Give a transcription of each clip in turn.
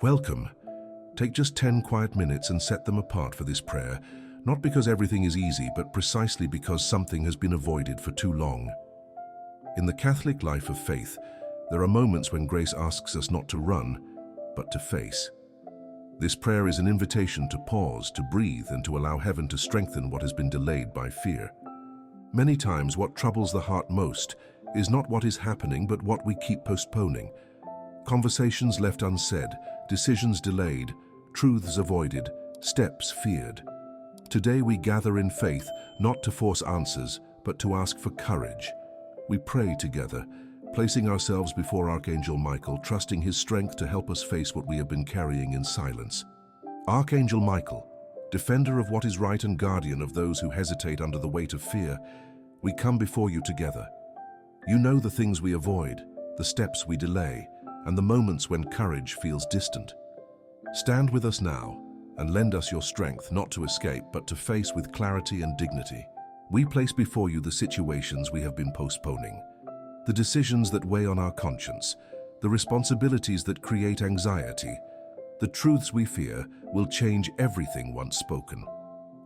Welcome. Take just 10 quiet minutes and set them apart for this prayer, not because everything is easy, but precisely because something has been avoided for too long. In the Catholic life of faith, there are moments when grace asks us not to run, but to face. This prayer is an invitation to pause, to breathe, and to allow heaven to strengthen what has been delayed by fear. Many times, what troubles the heart most is not what is happening, but what we keep postponing. Conversations left unsaid, decisions delayed, truths avoided, steps feared. Today we gather in faith, not to force answers, but to ask for courage. We pray together, placing ourselves before Archangel Michael, trusting his strength to help us face what we have been carrying in silence. Archangel Michael, defender of what is right and guardian of those who hesitate under the weight of fear, we come before you together. You know the things we avoid, the steps we delay, and the moments when courage feels distant. Stand with us now and lend us your strength, not to escape, but to face with clarity and dignity. We place before you the situations we have been postponing, the decisions that weigh on our conscience, the responsibilities that create anxiety, the truths we fear will change everything once spoken.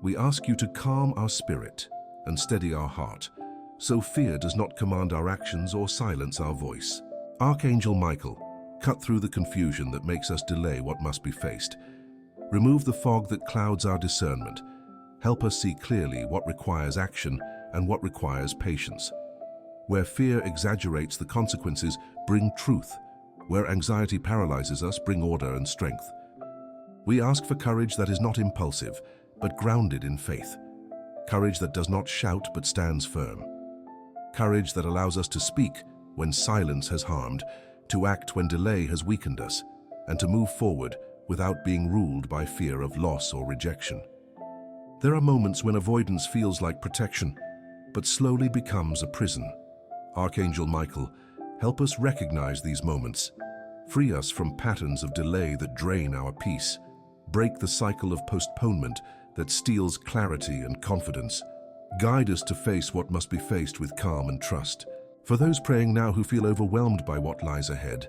We ask you to calm our spirit and steady our heart, so fear does not command our actions or silence our voice. Archangel Michael, cut through the confusion that makes us delay what must be faced. Remove the fog that clouds our discernment. Help us see clearly what requires action and what requires patience. Where fear exaggerates the consequences, bring truth. Where anxiety paralyzes us, bring order and strength. We ask for courage that is not impulsive, but grounded in faith. Courage that does not shout, but stands firm. Courage that allows us to speak when silence has harmed, to act when delay has weakened us, and to move forward without being ruled by fear of loss or rejection. There are moments when avoidance feels like protection, but slowly becomes a prison. Archangel Michael, help us recognize these moments. Free us from patterns of delay that drain our peace. Break the cycle of postponement that steals clarity and confidence. Guide us to face what must be faced with calm and trust. For those praying now who feel overwhelmed by what lies ahead,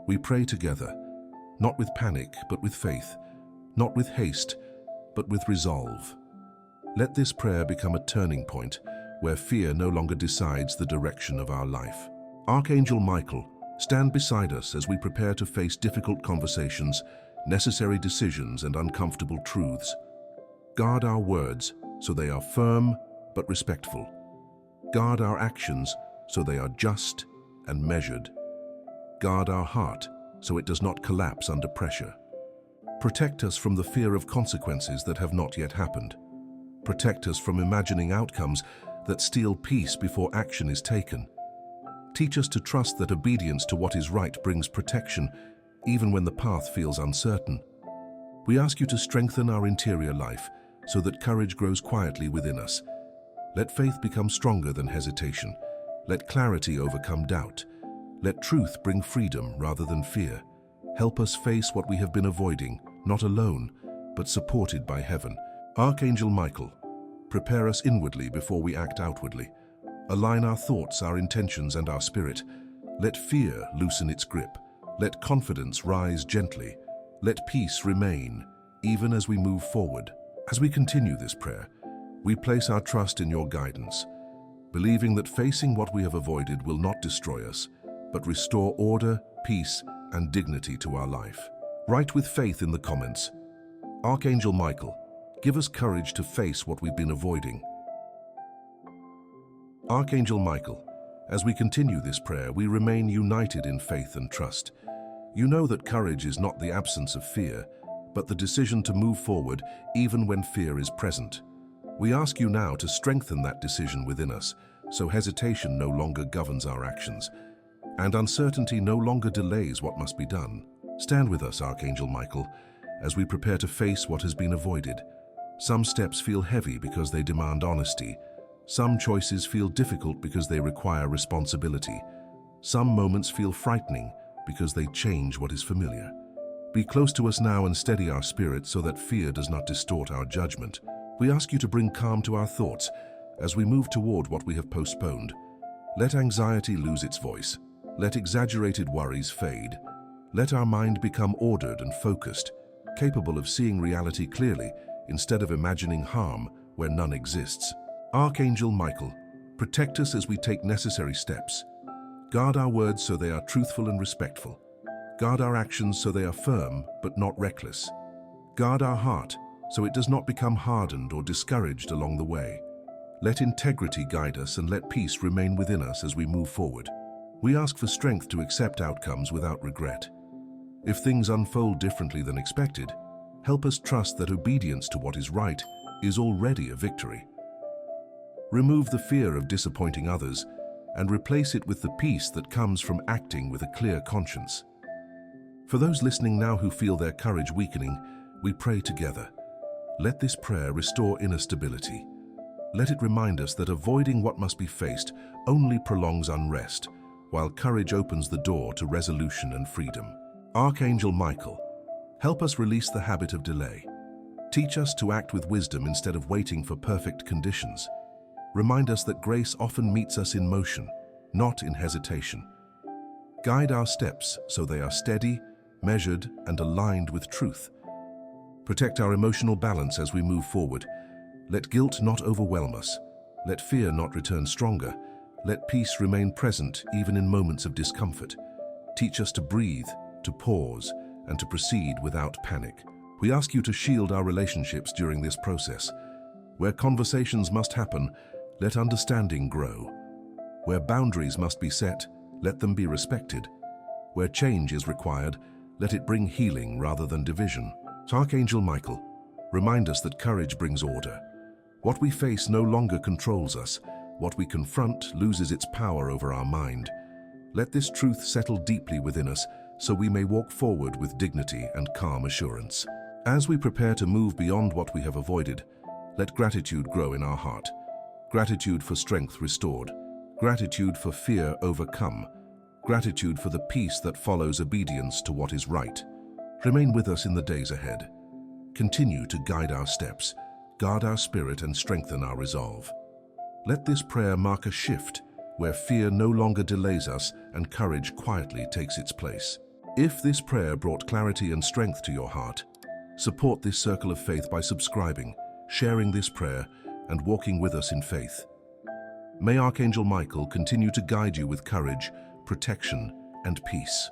we pray together, not with panic, but with faith, not with haste, but with resolve. Let this prayer become a turning point where fear no longer decides the direction of our life. Archangel Michael, stand beside us as we prepare to face difficult conversations, necessary decisions, and uncomfortable truths. Guard our words so they are firm but respectful. Guard our actions so they are just and measured. Guard our heart so it does not collapse under pressure. Protect us from the fear of consequences that have not yet happened. Protect us from imagining outcomes that steal peace before action is taken. Teach us to trust that obedience to what is right brings protection, even when the path feels uncertain. We ask you to strengthen our interior life so that courage grows quietly within us. Let faith become stronger than hesitation. Let clarity overcome doubt. Let truth bring freedom rather than fear. Help us face what we have been avoiding, not alone, but supported by heaven. Archangel Michael, prepare us inwardly before we act outwardly. Align our thoughts, our intentions, and our spirit. Let fear loosen its grip. Let confidence rise gently. Let peace remain, even as we move forward. As we continue this prayer, we place our trust in your guidance, believing that facing what we have avoided will not destroy us, but restore order, peace, and dignity to our life. Write with faith in the comments, Archangel Michael, give us courage to face what we've been avoiding. Archangel Michael, as we continue this prayer, we remain united in faith and trust. You know that courage is not the absence of fear, but the decision to move forward even when fear is present. We ask you now to strengthen that decision within us, so hesitation no longer governs our actions, and uncertainty no longer delays what must be done. Stand with us, Archangel Michael, as we prepare to face what has been avoided. Some steps feel heavy because they demand honesty. Some choices feel difficult because they require responsibility. Some moments feel frightening because they change what is familiar. Be close to us now and steady our spirit so that fear does not distort our judgment. We ask you to bring calm to our thoughts as we move toward what we have postponed. Let anxiety lose its voice. Let exaggerated worries fade. Let our mind become ordered and focused, capable of seeing reality clearly instead of imagining harm where none exists. Archangel Michael, protect us as we take necessary steps. Guard our words so they are truthful and respectful. Guard our actions so they are firm but not reckless. Guard our heart so it does not become hardened or discouraged along the way. Let integrity guide us and let peace remain within us as we move forward. We ask for strength to accept outcomes without regret. If things unfold differently than expected, help us trust that obedience to what is right is already a victory. Remove the fear of disappointing others and replace it with the peace that comes from acting with a clear conscience. For those listening now who feel their courage weakening, we pray together. Let this prayer restore inner stability. Let it remind us that avoiding what must be faced only prolongs unrest, while courage opens the door to resolution and freedom. Archangel Michael, help us release the habit of delay. Teach us to act with wisdom instead of waiting for perfect conditions. Remind us that grace often meets us in motion, not in hesitation. Guide our steps so they are steady, measured, and aligned with truth. Protect our emotional balance as we move forward. Let guilt not overwhelm us. Let fear not return stronger. Let peace remain present even in moments of discomfort. Teach us to breathe, to pause, and to proceed without panic. We ask you to shield our relationships during this process. Where conversations must happen, let understanding grow. Where boundaries must be set, let them be respected. Where change is required, let it bring healing rather than division. Archangel Michael, remind us that courage brings order. What we face no longer controls us. What we confront loses its power over our mind. Let this truth settle deeply within us so we may walk forward with dignity and calm assurance. As we prepare to move beyond what we have avoided, let gratitude grow in our heart. Gratitude for strength restored. Gratitude for fear overcome. Gratitude for the peace that follows obedience to what is right. Remain with us in the days ahead. Continue to guide our steps, guard our spirit, and strengthen our resolve. Let this prayer mark a shift where fear no longer delays us and courage quietly takes its place. If this prayer brought clarity and strength to your heart, support this circle of faith by subscribing, sharing this prayer, and walking with us in faith. May Archangel Michael continue to guide you with courage, protection, and peace.